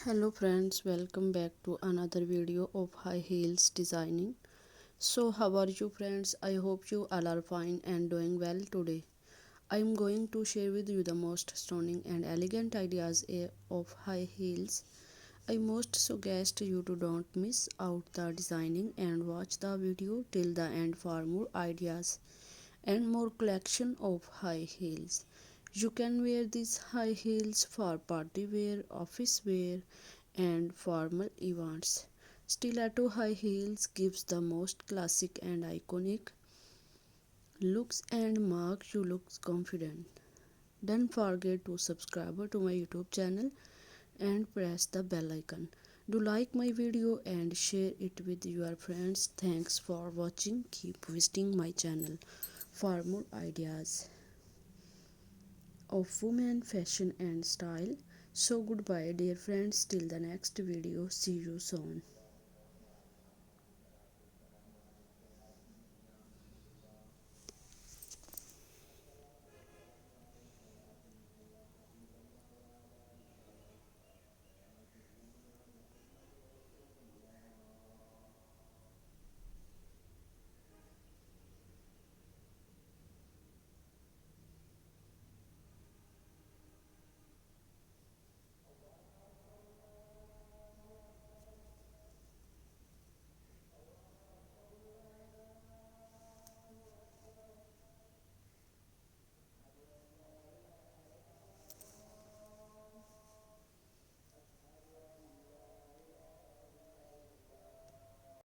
Hello friends, welcome back to another video of high heels designing. So how are you friends? I hope you all are fine and doing well today. I am going to share with you the most stunning and elegant ideas of high heels. I most suggest you to don't miss out the designing and watch the video till the end for more ideas and more collection of high heels. You can wear these high heels for party wear, office wear, and formal events. Stiletto high heels gives the most classic and iconic looks and makes you look confident. Don't forget to subscribe to my YouTube channel and press the bell icon. Do like my video and share it with your friends. Thanks for watching. Keep visiting my channel for more ideas of women fashion and style. So goodbye dear friends till the next video. See you soon.